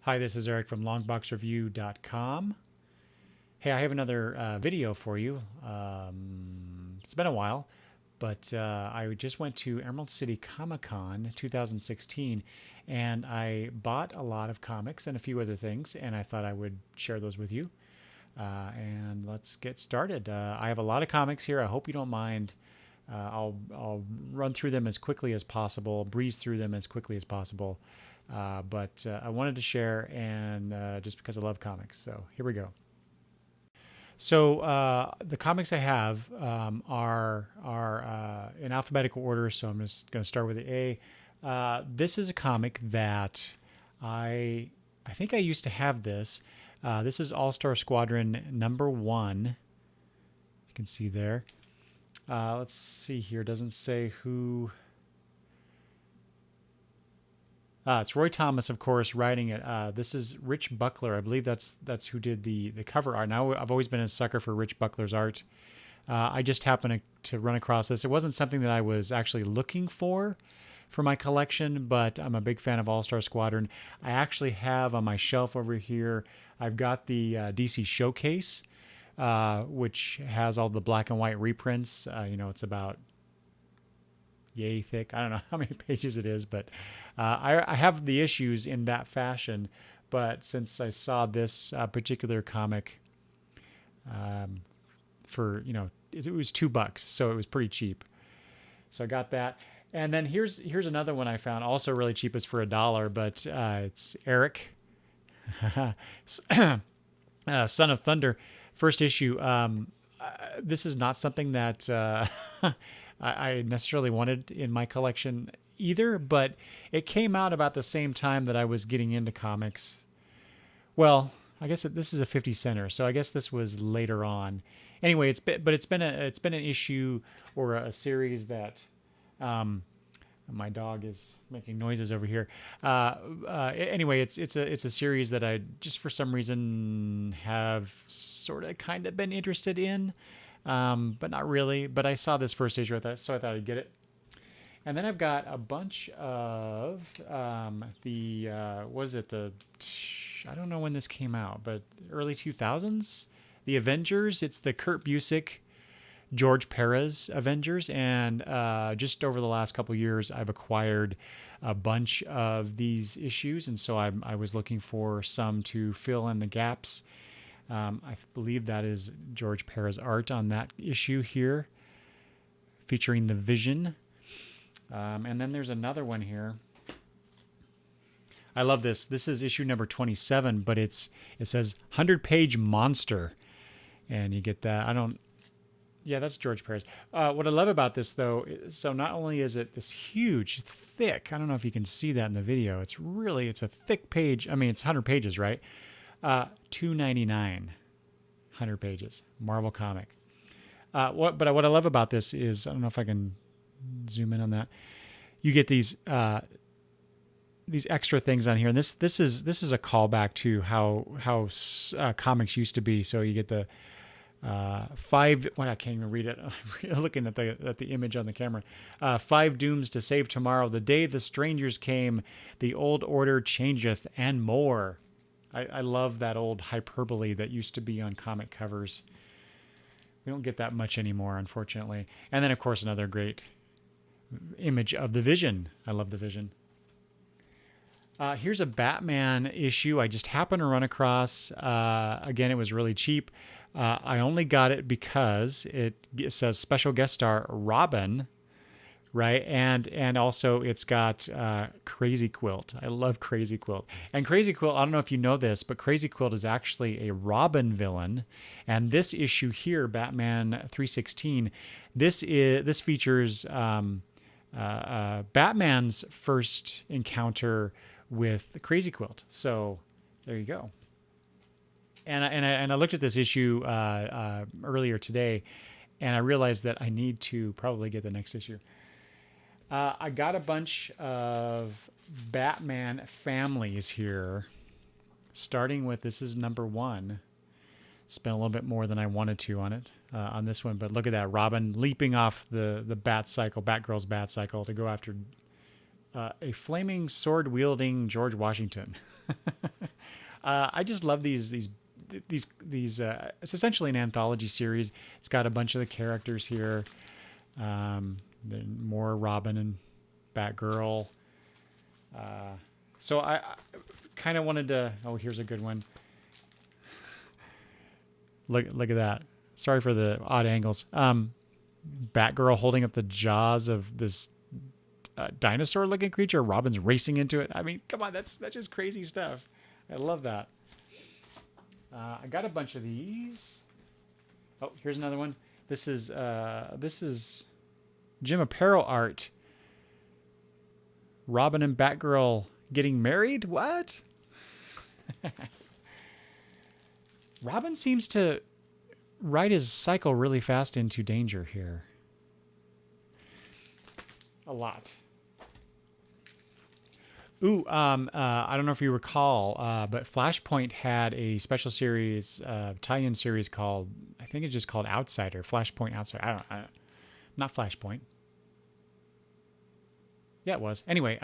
Hi, this is Eric from longboxreview.com. Hey, I have another video for you. It's been a while, but I just went to Emerald City Comicon 2016 and I bought a lot of comics and a few other things, and I thought I would share those with you. And let's get started. I have a lot of comics here. I hope you don't mind. I'll run through them as quickly as possible, breeze through them as quickly as possible. But I wanted to share, and just because I love comics. So here we go. So the comics I have are in alphabetical order. So I'm just going to start with the A. This is a comic that I think I used to have this. This is All-Star Squadron #1. You can see there. Let's see here. It doesn't say who. It's Roy Thomas, of course, writing it. This is Rich Buckler. I believe that's who did the cover art. Now, I've always been a sucker for Rich Buckler's art. I just happened to run across this. It wasn't something that I was actually looking for my collection, but I'm a big fan of All-Star Squadron. I actually have on my shelf over here, I've got the DC Showcase, which has all the black and white reprints. It's about yay thick. I don't know how many pages it is, but I have the issues in that fashion. But since I saw this particular comic for, it was $2, so it was pretty cheap. So I got that. And then here's another one I found, also really cheap. It's for $1, but it's Eric, Son of Thunder, first issue. This is not something that I necessarily wanted in my collection either, but it came out about the same time that I was getting into comics. Well, I guess this is a 50 center, so I guess this was later on. Anyway, it's been an issue or a series that my dog is making noises over here. Anyway, it's a series that I just for some reason have sort of kind of been interested in. But not really. But I saw this first issue, so I thought I'd get it. And then I've got a bunch of what is it? I don't know when this came out, but early 2000s. The Avengers. It's the Kurt Busiek, George Perez Avengers. And just over the last couple of years, I've acquired a bunch of these issues. And so I was looking for some to fill in the gaps. I believe that is George Perez art on that issue here, featuring the Vision. And then there's another one here. I love this. This is issue number 27, but it says 100-page monster, and you get that. Yeah, that's George Perez. What I love about this, though, so not only is it this huge, thick, I don't know if you can see that in the video. It's a thick page. I mean, it's 100 pages, right? $2.99, 100 pages, Marvel comic. But what I love about this is, I don't know if I can zoom in on that. You get these extra things on here, and this is a callback to how comics used to be. So you get the 5. Well, I can't even read it. I'm looking at the image on the camera. 5 dooms to save tomorrow. The day the strangers came, the old order changeth, and more. I love that old hyperbole that used to be on comic covers. We don't get that much anymore, unfortunately. And then, of course, another great image of the Vision. I love the Vision. Here's a Batman issue I just happened to run across. Again, it was really cheap. I only got it because it says special guest star Robin, right? And also it's got Crazy Quilt. I love Crazy Quilt. And Crazy Quilt, I don't know if you know this, but Crazy Quilt is actually a Robin villain. And this issue here, Batman 316, this features Batman's first encounter with the Crazy Quilt. So there you go. And I looked at this issue earlier today, and I realized that I need to probably get the next issue. I got a bunch of Batman families here, starting with, this is #1. Spent a little bit more than I wanted to on it, on this one, but look at that. Robin leaping off the Batgirl's bat cycle to go after a flaming sword-wielding George Washington. I just love these. It's essentially an anthology series. It's got a bunch of the characters here. Then more Robin and Batgirl. So I kind of wanted to. Oh, here's a good one. Look at that. Sorry for the odd angles. Batgirl holding up the jaws of this dinosaur-looking creature. Robin's racing into it. I mean, come on, that's just crazy stuff. I love that. I got a bunch of these. Oh, here's another one. This is Jim Apparel art. Robin and Batgirl getting married? What? Robin seems to ride his cycle really fast into danger here. A lot. Ooh, I don't know if you recall, but Flashpoint had a special series, tie-in series called, I think it's just called Outsider, Flashpoint Outsider. Not Flashpoint. Yeah, it was. Anyway,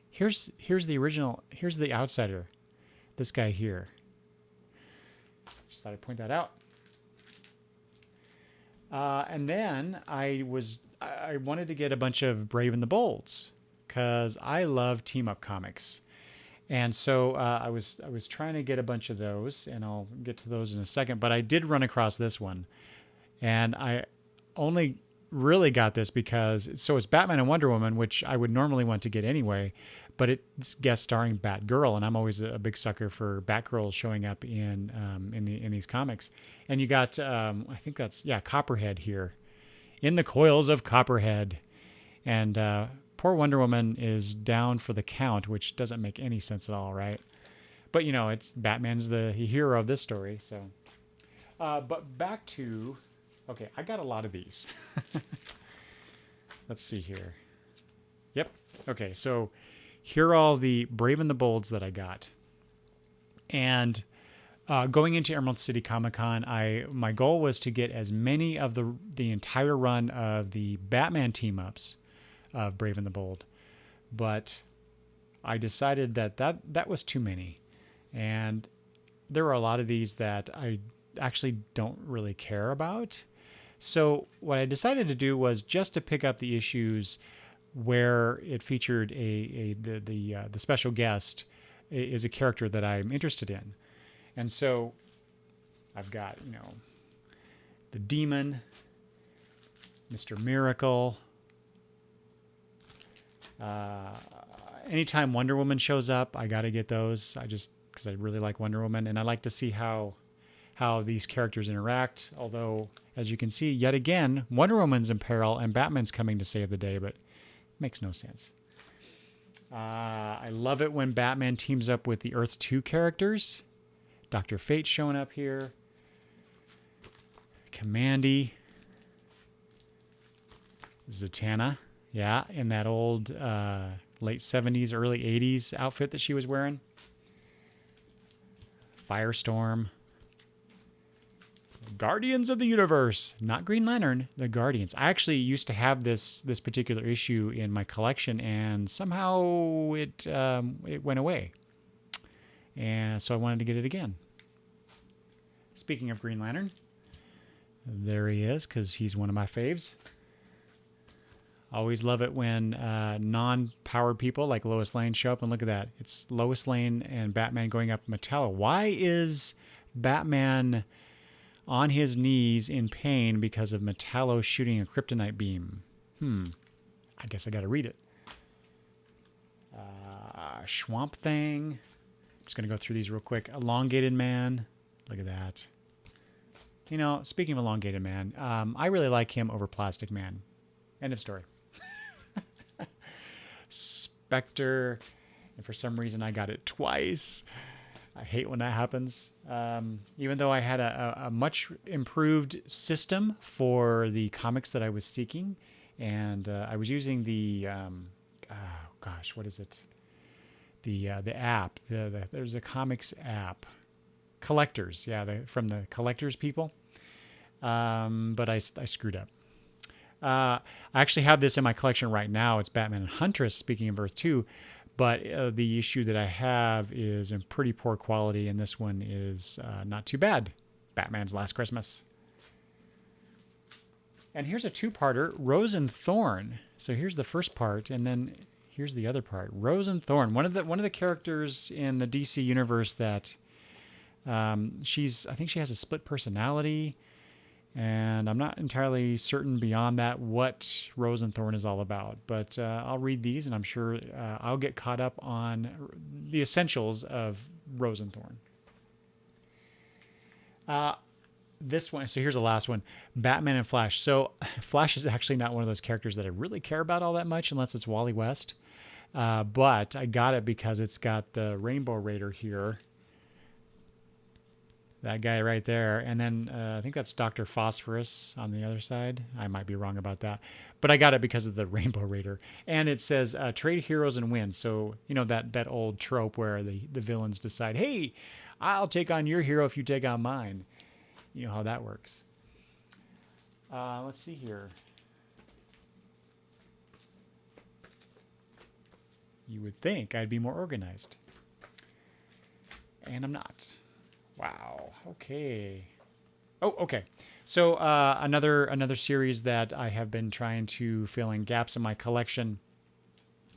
here's the original. Here's the Outsider. This guy here. Just thought I'd point that out. And then I wanted to get a bunch of Brave and the Bolds because I love team up comics, and so I was trying to get a bunch of those, and I'll get to those in a second. But I did run across this one, and I only really got this because it's Batman and Wonder Woman, which I would normally want to get anyway, but it's guest starring Batgirl, and I'm always a big sucker for Batgirl showing up in these comics. And you got I think that's Copperhead here, in the coils of Copperhead, and poor Wonder Woman is down for the count, which doesn't make any sense at all, right? But it's Batman's the hero of this story, so. But back to. Okay, I got a lot of these. Let's see here. Yep. Okay, so here are all the Brave and the Bolds that I got. And going into Emerald City Comicon, my goal was to get as many of the entire run of the Batman team-ups of Brave and the Bold. But I decided that was too many. And there were a lot of these that I actually don't really care about. So what I decided to do was just to pick up the issues where it featured the special guest is a character that I'm interested in. And so I've got, the Demon, Mr. Miracle. Anytime Wonder Woman shows up, I got to get those. Because I really like Wonder Woman, and I like to see how these characters interact. Although, as you can see, yet again, Wonder Woman's in peril and Batman's coming to save the day, but it makes no sense. I love it when Batman teams up with the Earth 2 characters. Dr. Fate showing up here. Commandy. Zatanna. Yeah, in that old late 70s, early 80s outfit that she was wearing. Firestorm. Guardians of the Universe, not Green Lantern, the Guardians. I actually used to have this particular issue in my collection, and somehow it went away, and so I wanted to get it again. Speaking of Green Lantern, there he is, because he's one of my faves. Always love it when non-powered people like Lois Lane show up, and look at that. It's Lois Lane and Batman going up Metallo. Why is Batman on his knees in pain because of Metallo shooting a kryptonite beam? I guess I got to read it. Swamp Thing. I'm just going to go through these real quick. Elongated Man. Look at that. Speaking of Elongated Man, I really like him over Plastic Man. End of story. Spectre. And for some reason, I got it twice. I hate when that happens. Even though I had a much improved system for the comics that I was seeking, and I was using the what is it? The app. There's a comics app, Collectors. Yeah, from the Collectors people. But I screwed up. I actually have this in my collection right now. It's Batman and Huntress. Speaking of Earth 2. but the issue that I have is in pretty poor quality, and this one is not too bad. Batman's Last Christmas. And here's a two-parter, Rose and Thorn. So here's the first part, and then here's the other part. Rose and Thorn, one of the characters in the DC universe that I think she has a split personality, and I'm not entirely certain beyond that what Rose and Thorn is all about. But I'll read these, and I'm sure I'll get caught up on the essentials of Rose and Thorn. This one, so here's the last one, Batman and Flash. So Flash is actually not one of those characters that I really care about all that much unless it's Wally West. But I got it because it's got the Rainbow Raider here. That guy right there. And then I think that's Dr. Phosphorus on the other side. I might be wrong about that. But I got it because of the Rainbow Raider. And it says, trade heroes and win. So, you know, that old trope where the villains decide, hey, I'll take on your hero if you take on mine. You know how that works. Let's see here. You would think I'd be more organized. And I'm not. Wow. Okay. Oh, okay. So another series that I have been trying to fill in gaps in my collection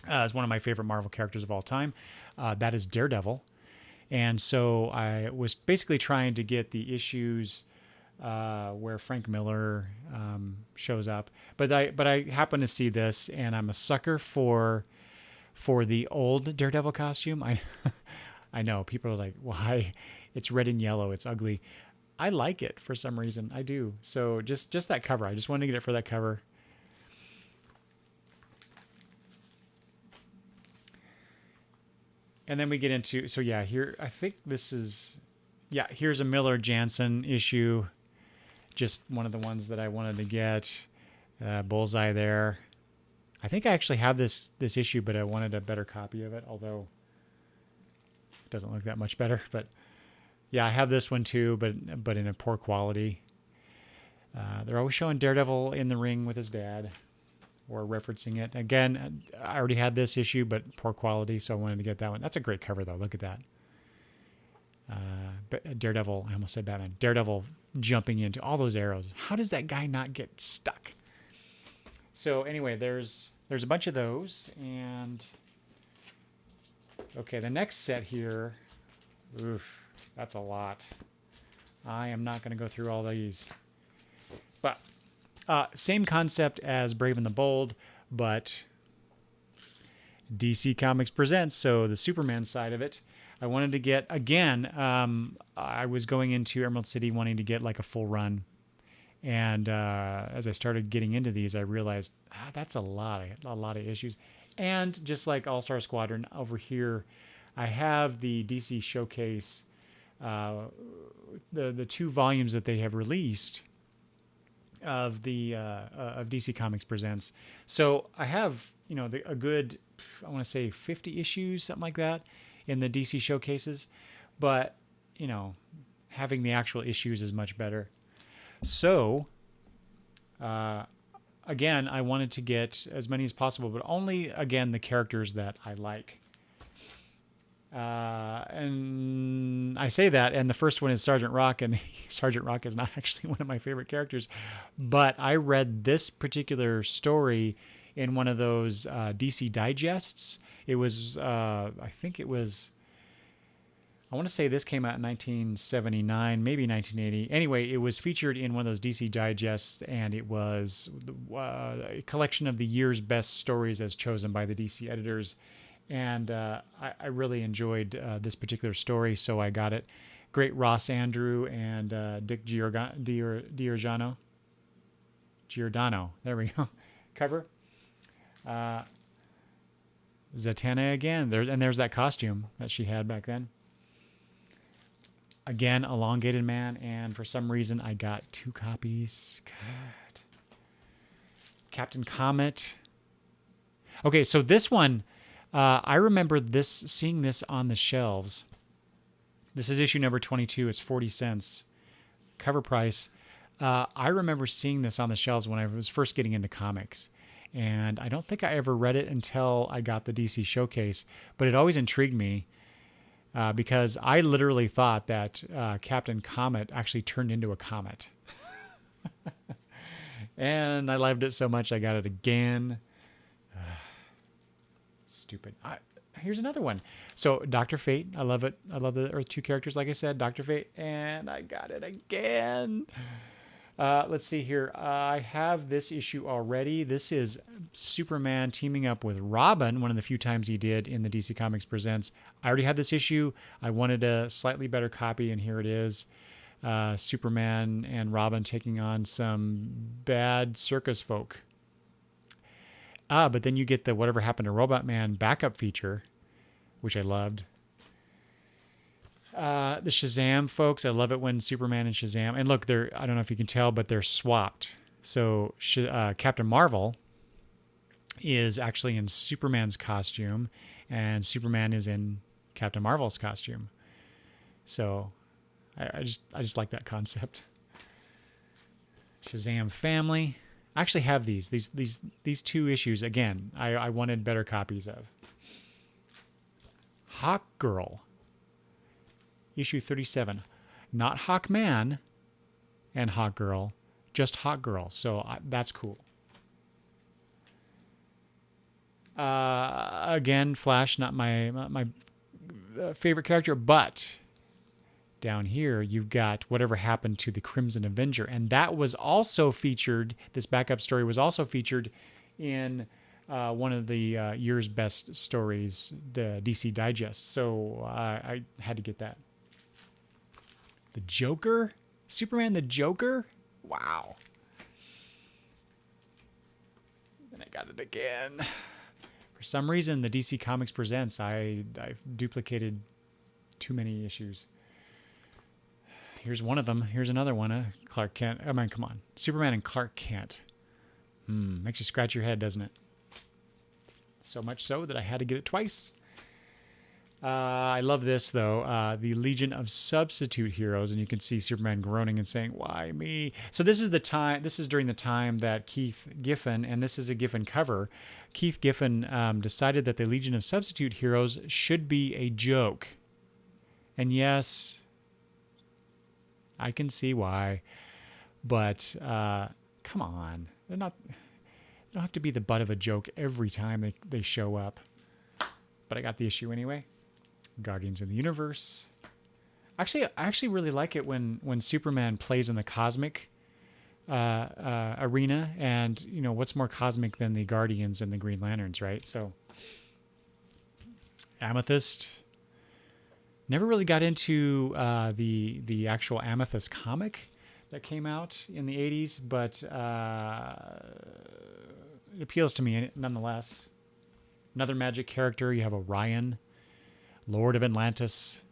is one of my favorite Marvel characters of all time. That is Daredevil. And so I was basically trying to get the issues where Frank Miller shows up, but I happen to see this, and I'm a sucker for the old Daredevil costume. I know people are like, why? It's red and yellow. It's ugly. I like it for some reason. I do. So just that cover. I just wanted to get it for that cover. And then we get into, so yeah, here, I think this is, yeah, here's a Miller Jansen issue. Just one of the ones that I wanted to get. Bullseye there. I think I actually have this issue, but I wanted a better copy of it, although it doesn't look that much better. But yeah, I have this one too, but in a poor quality. They're always showing Daredevil in the ring with his dad, or referencing it. Again, I already had this issue, but poor quality, so I wanted to get that one. That's a great cover, though. Look at that. Daredevil, I almost said Batman. Daredevil jumping into all those arrows. How does that guy not get stuck? So anyway, there's a bunch of those. And okay, the next set here, oof, that's a lot. I am not going to go through all these. But same concept as Brave and the Bold, but DC Comics presents, so the Superman side of it. I wanted to get, again, I was going into Emerald City wanting to get like a full run. And as I started getting into these, I realized that's a lot of issues. And just like All-Star Squadron over here, I have the DC Showcase, the 2 volumes that they have released of DC Comics Presents. So I have, you know, a good, I want to say 50 issues, something like that, in the DC showcases, but you know, having the actual issues is much better. So again, I wanted to get as many as possible, but only, again, the characters that I like. And I say that, and the first one is Sergeant Rock, and Sergeant Rock is not actually one of my favorite characters, but I read this particular story in one of those DC digests. It was, I think it was, I want to say this came out in 1979, maybe 1980. Anyway, it was featured in one of those DC digests, and it was a collection of the year's best stories as chosen by the DC editors. And I really enjoyed this particular story, so I got it. Great Ross Andrew and Dick Giordano. There we go. Cover. Zatanna again. There's that costume that she had back then. Again, Elongated Man, and for some reason I got 2 copies. God. Captain Comet. Okay, so this one, I remember seeing this on the shelves. This is issue number 22. It's 40 cents. Cover price. I remember seeing this on the shelves when I was first getting into comics. And I don't think I ever read it until I got the DC Showcase, but it always intrigued me because I literally thought that Captain Comet actually turned into a comet. And I loved it so much I got it again. Stupid. Here's another one. So Dr. Fate, I love it. I love the Earth 2 characters, like I said, Dr. Fate, and I got it again. Let's see here. I have this issue already. This is Superman teaming up with Robin, one of the few times he did in the DC Comics Presents. I already had this issue. I wanted a slightly better copy, and here it is. Superman and Robin taking on some bad circus folk. But then you get the Whatever Happened to Robot Man backup feature, which I loved. The Shazam folks, I love it when Superman and Shazam, and look, I don't know if you can tell, but they're swapped. So Captain Marvel is actually in Superman's costume, and Superman is in Captain Marvel's costume. So I just like that concept. Shazam Family. I actually have these two issues again. I wanted better copies of. Hawk Girl. Issue 37. Not Hawkman and Hawk Girl, just Hawk Girl. So that's cool. Again, Flash, not my favorite character, but down here you've got Whatever Happened to the Crimson Avenger, and that was also featured. This backup story was also featured in one of the year's best stories, the DC Digest. So I had to get that. The Joker? Superman the Joker? Wow. And I got it again. For some reason, the DC Comics Presents, I've duplicated too many issues. Here's one of them. Here's another one. Clark Kent. I mean, come on. Superman and Clark Kent. Makes you scratch your head, doesn't it? So much so that I had to get it twice. I love this, though. The Legion of Substitute Heroes, and you can see Superman groaning and saying, "Why me?" So this is the time. This is during the time that Keith Giffen, and this is a Giffen cover. Keith Giffen decided that the Legion of Substitute Heroes should be a joke, and yes, I can see why. But come on, they're not. They don't have to be the butt of a joke every time they show up. But I got the issue anyway. Guardians of the Universe. Actually, I actually really like it when Superman plays in the cosmic arena, and you know what's more cosmic than the Guardians and the Green Lanterns, right? So, Amethyst. Never really got into the actual Amethyst comic that came out in the 80s, but it appeals to me nonetheless. Another magic character. You have Orion, Lord of Atlantis.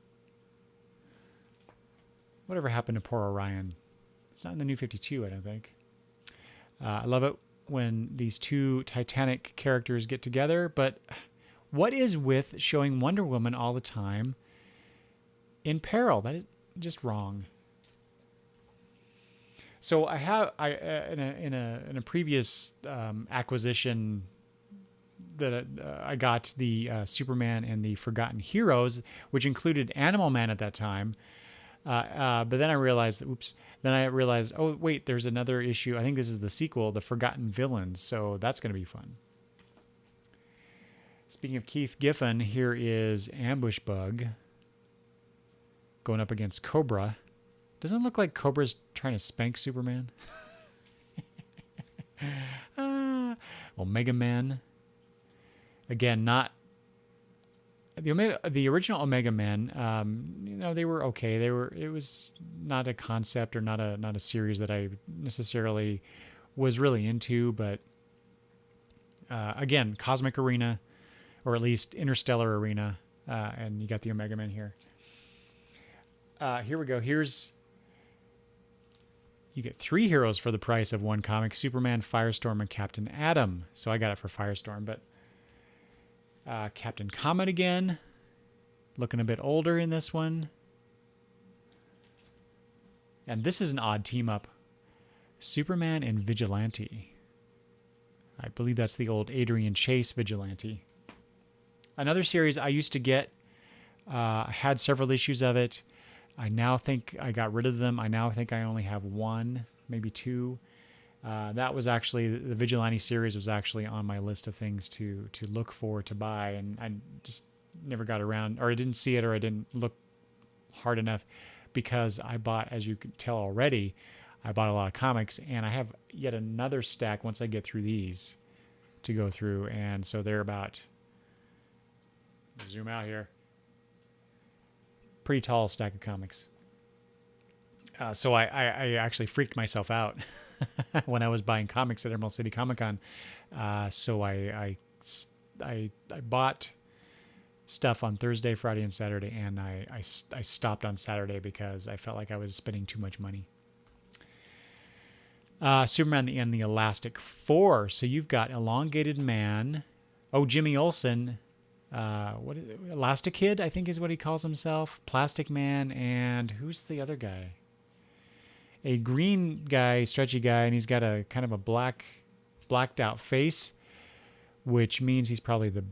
Whatever happened to poor Orion? It's not in the New 52, I don't think. I love it when these two Titanic characters get together, but what is with showing Wonder Woman all the time in peril? That is just wrong. So I have in a previous acquisition that I got the Superman and the Forgotten Heroes, which included Animal Man at that time. But then I realized, oh wait, there's another issue. I think this is the sequel, The Forgotten Villains. So that's going to be fun. Speaking of Keith Giffen, here is Ambush Bug going up against Cobra. Doesn't it look like Cobra's trying to spank Superman? Omega Man. Again, not the original Omega Men. They were okay. It was not a concept or not a series that I necessarily was really into. But again, Cosmic Arena, or at least Interstellar Arena, and you got the Omega Men here. Here we go. You get 3 heroes for the price of 1 comic: Superman, Firestorm, and Captain Atom. So I got it for Firestorm, but Captain Comet again, looking a bit older in this one. And this is an odd team up: Superman and Vigilante. I believe that's the old Adrian Chase Vigilante. Another series I used to get, I had several issues of it. I now think I got rid of them. I now think I only have one, maybe two. That was actually, the Vigilante series was actually on my list of things to look for, to buy, and I just never got around, or I didn't see it, or I didn't look hard enough, because I bought, as you can tell already, I bought a lot of comics, and I have yet another stack once I get through these to go through, and so they're about, zoom out here, pretty tall stack of comics. So I actually freaked myself out when I was buying comics at Emerald City Comicon. So I bought stuff on Thursday, Friday, and Saturday, and I stopped on Saturday because I felt like I was spending too much money. Superman and the Elastic Four. So you've got Elongated Man. Oh, Jimmy Olsen. What is it? Elastic Kid, I think is what he calls himself. Plastic Man, and who's the other guy? A green guy, stretchy guy, and he's got a kind of a blacked out face, which means he's probably the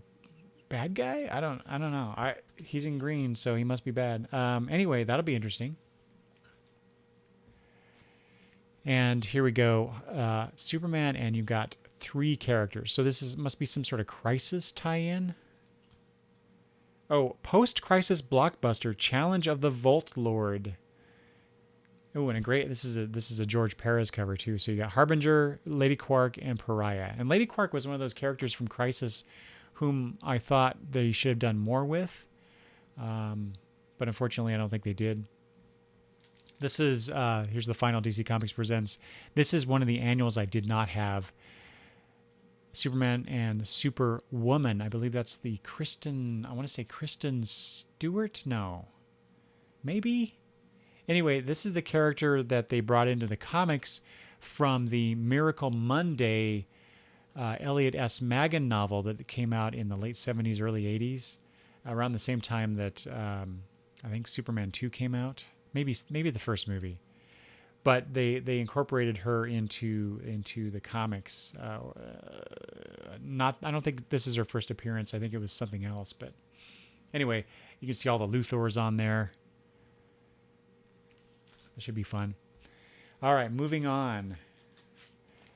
bad guy. I don't know. He's in green, so he must be bad. Anyway, that'll be interesting. And here we go. Superman, and you've got 3 characters. So this must be some sort of Crisis tie-in. Oh, post-Crisis blockbuster, Challenge of the Vault Lord. Oh, and this is a George Perez cover too. So you got Harbinger, Lady Quark, and Pariah. And Lady Quark was one of those characters from Crisis whom I thought they should have done more with. But unfortunately, I don't think they did. This is, here's the final DC Comics Presents. This is one of the annuals I did not have. Superman and Superwoman. I believe that's the I want to say Kristen Stewart? No. Maybe? Anyway, this is the character that they brought into the comics from the Miracle Monday Elliot S. Maggin novel that came out in the late 70s, early 80s, around the same time that I think Superman 2 came out. Maybe the first movie. But they incorporated her into the comics. I don't think this is her first appearance. I think it was something else. But anyway, you can see all the Luthors on there. That should be fun. All right, moving on.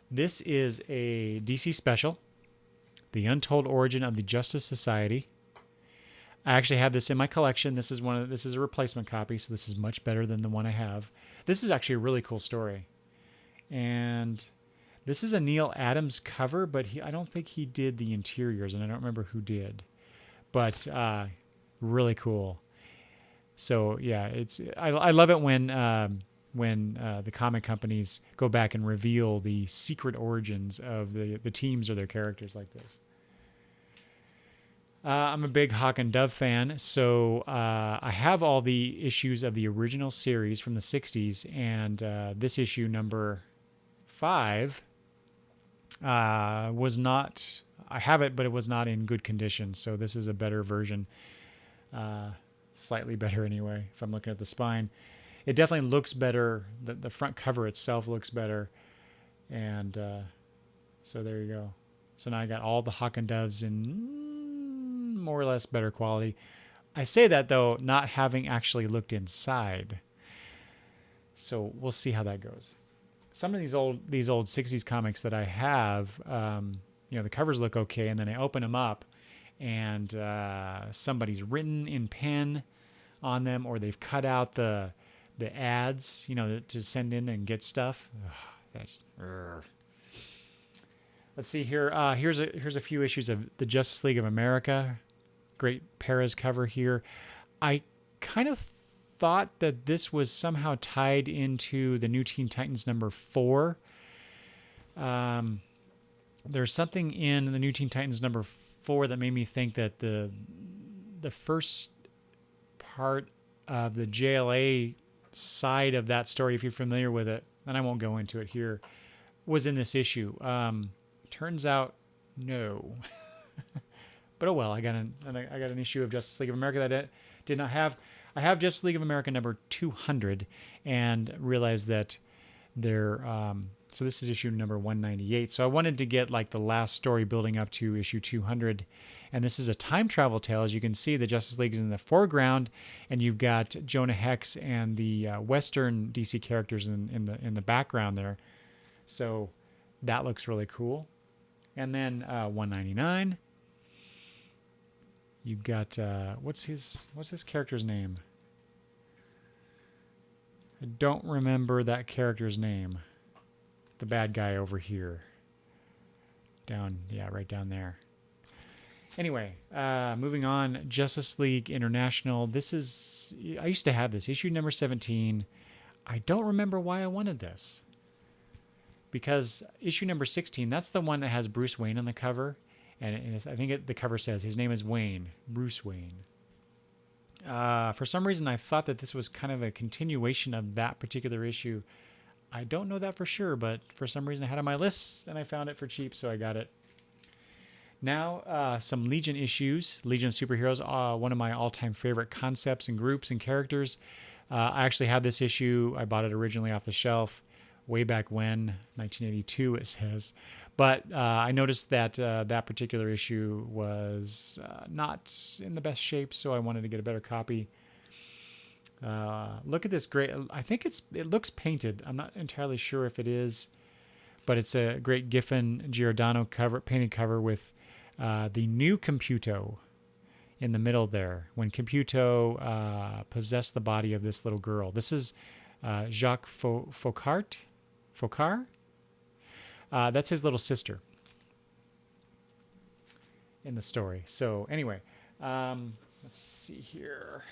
This is a DC special, The Untold Origin of the Justice Society. I actually have this in my collection. This is a replacement copy, so this is much better than the one I have. This is actually a really cool story. And this is a Neil Adams cover, but I don't think he did the interiors, and I don't remember who did. But really cool. So yeah, I love it when the comic companies go back and reveal the secret origins of the teams or their characters like this. I'm a big Hawk and Dove fan, so I have all the issues of the original series from the 60s, and this issue, number 5, was not... I have it, but it was not in good condition, so this is a better version. Slightly better anyway, if I'm looking at the spine. It definitely looks better. The front cover itself looks better, and so there you go. So now I got all the Hawk and Doves in more or less better quality. I say that though, not having actually looked inside. So we'll see how that goes. Some of these old 60s comics that I have, the covers look okay, and then I open them up, and somebody's written in pen on them, or they've cut out the ads, to send in and get stuff. Let's see here. Here's a few issues of the Justice League of America. Great Perez cover here. I kind of thought that this was somehow tied into the New Teen Titans number 4. There's something in the New Teen Titans number 4 that made me think that the first part of the JLA side of that story, if you're familiar with it, and I won't go into it here, was in this issue. Turns out, no. But oh well, I got an issue of Justice League of America that I did not have. I have Justice League of America number 200, and realized that their So this is issue number 198. So I wanted to get like the last story building up to issue 200. And this is a time travel tale. As you can see, the Justice League is in the foreground, and you've got Jonah Hex and the Western DC characters in the background there. So that looks really cool. And then 199. You've got what's his character's name? I don't remember that character's name. The bad guy over here. Right down there. Anyway, moving on. Justice League International. I used to have this. Issue number 17. I don't remember why I wanted this. Because issue number 16, that's the one that has Bruce Wayne on the cover. And I think the cover says his name is Wayne. Bruce Wayne. For some reason, I thought that this was kind of a continuation of that particular issue. I don't know that for sure, but for some reason I had it on my list and I found it for cheap, so I got it. Now, some Legion issues. Legion of Superheroes, one of my all-time favorite concepts and groups and characters. I actually have this issue. I bought it originally off the shelf way back when, 1982 it says. But I noticed that that particular issue was not in the best shape, so I wanted to get a better copy. Look at this great. I think it looks painted. I'm not entirely sure if it is, but it's a great Giffen Giordano painted cover with the new Computo in the middle there. When Computo possessed the body of this little girl. This is Jacques Faucard. That's his little sister in the story. So anyway, let's see here.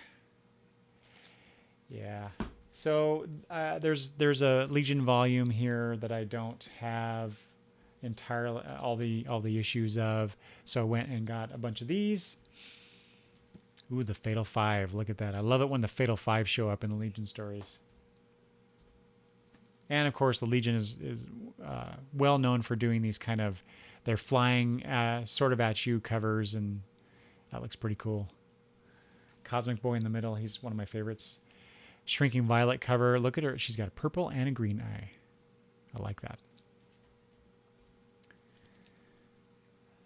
Yeah. So there's a Legion volume here that I don't have entirely all the issues of. So I went and got a bunch of these. Ooh, the Fatal Five. Look at that. I love it when the Fatal Five show up in the Legion stories. And of course, the Legion is well known for doing these kind of, they're flying sort of at you covers, and that looks pretty cool. Cosmic Boy in the middle. He's one of my favorites. Shrinking Violet cover. Look at her. She's got a purple and a green eye. I like that.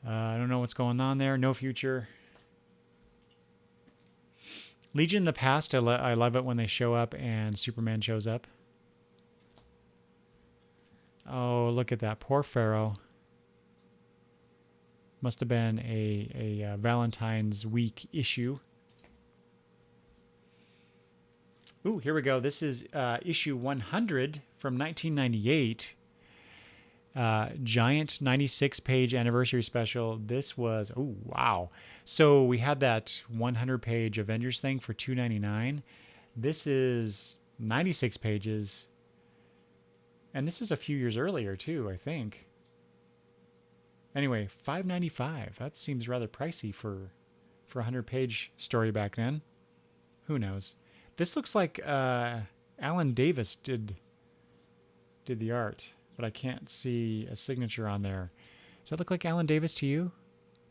I don't know what's going on there. No Future. Legion in the past. I love it when they show up and Superman shows up. Oh, look at that. Poor Pharaoh. Must have been a Valentine's week issue. Ooh, here we go. This is issue 100 from 1998. Giant 96-page anniversary special. This was, oh, wow. So we had that 100-page Avengers thing for $2.99. This is 96 pages. And this was a few years earlier, too, I think. Anyway, $5.95. That seems rather pricey for a 100-page story back then. Who knows? This looks like Alan Davis did the art, but I can't see a signature on there. Does that look like Alan Davis to you?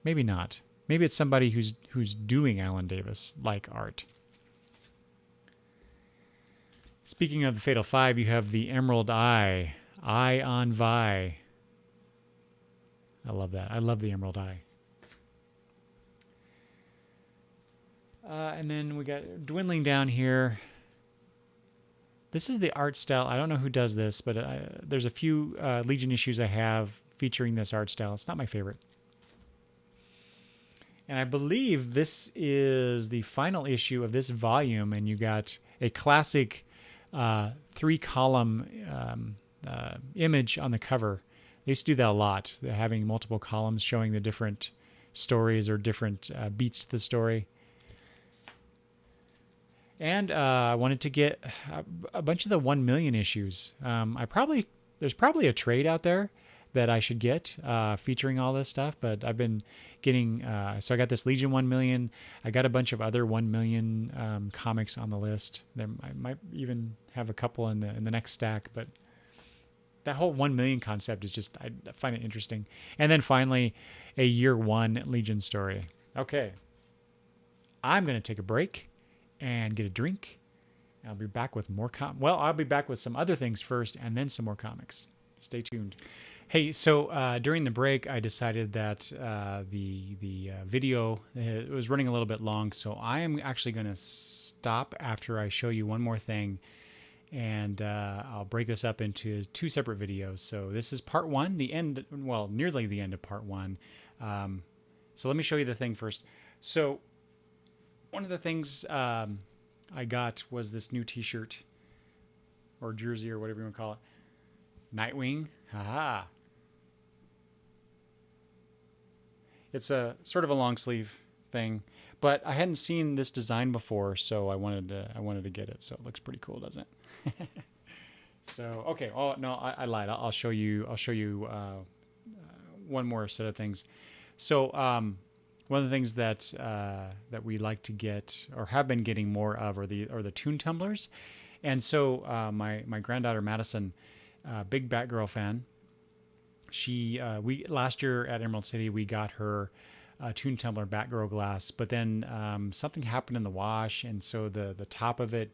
Maybe not. Maybe it's somebody who's doing Alan Davis-like art. Speaking of the Fatal Five, you have the Emerald Eye. Eye on Vi. I love that. I love the Emerald Eye. And then we got dwindling down here. This is the art style. I don't know who does this, but there's a few Legion issues I have featuring this art style. It's not my favorite. And I believe this is the final issue of this volume, and you got a classic 3-column image on the cover. They used to do that a lot. They're having multiple columns showing the different stories or different beats to the story. And I wanted to get a bunch of the 1 million issues. There's probably a trade out there that I should get featuring all this stuff, but I've been getting, so I got this Legion 1 million. I got a bunch of other 1 million comics on the list. I might even have a couple in the next stack, but that whole 1 million concept is just, I find it interesting. And then finally, a year 1 Legion story. Okay. I'm going to take a break and get a drink. I'll be back with more I'll be back with some other things first and then some more comics. Stay tuned. Hey, so during the break, I decided that the video it was running a little bit long, so I am actually going to stop after I show you one more thing, and I'll break this up into two separate videos. So this is part one, the end, well, nearly the end of part one. So let me show you the thing first. So one of the things I got was this new T-shirt or jersey or whatever you want to call it. Nightwing. Haha. It's a sort of a long sleeve thing, but I hadn't seen this design before, so I wanted to get it. So it looks pretty cool, doesn't it? So okay. Oh no, I lied. I'll show you. I'll show you one more set of things. So one of the things that that we like to get or have been getting more of are the tune tumblers, and so my granddaughter Madison, big Batgirl fan. She we last year at Emerald City we got her tune tumbler Batgirl glass, but then something happened in the wash, and so the top of it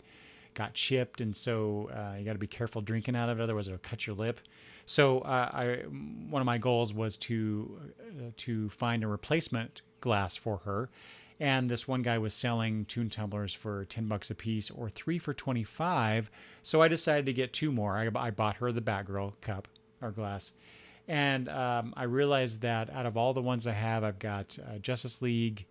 got chipped, and so you got to be careful drinking out of it, otherwise it'll cut your lip. So one of my goals was to find a replacement glass for her, and this one guy was selling tune tumblers for $10 a piece or 3 for 25. So I decided to get two more. I bought her the Batgirl cup or glass. And I realized that out of all the ones I have, I've got Justice League,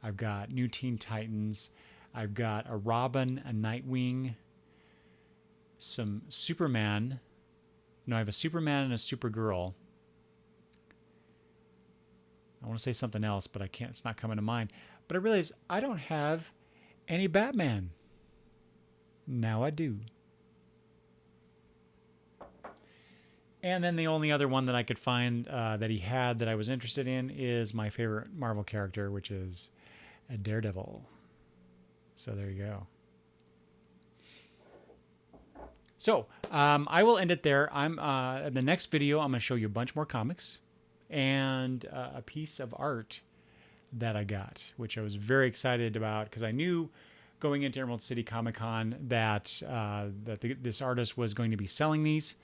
I've got New Teen Titans, I've got a Robin, a Nightwing, some Superman. No, I have a Superman and a Supergirl. I want to say something else, but I can't. It's not coming to mind. But I realized I don't have any Batman. Now I do. And then the only other one that I could find that he had that I was interested in is my favorite Marvel character, which is a Daredevil. So there you go. So I will end it there. In the next video, I'm going to show you a bunch more comics and a piece of art that I got, which I was very excited about because I knew going into Emerald City Comicon that this artist was going to be selling these.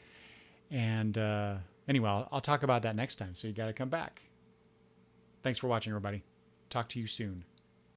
And anyway, I'll talk about that next time. So you got to come back. Thanks for watching, everybody. Talk to you soon.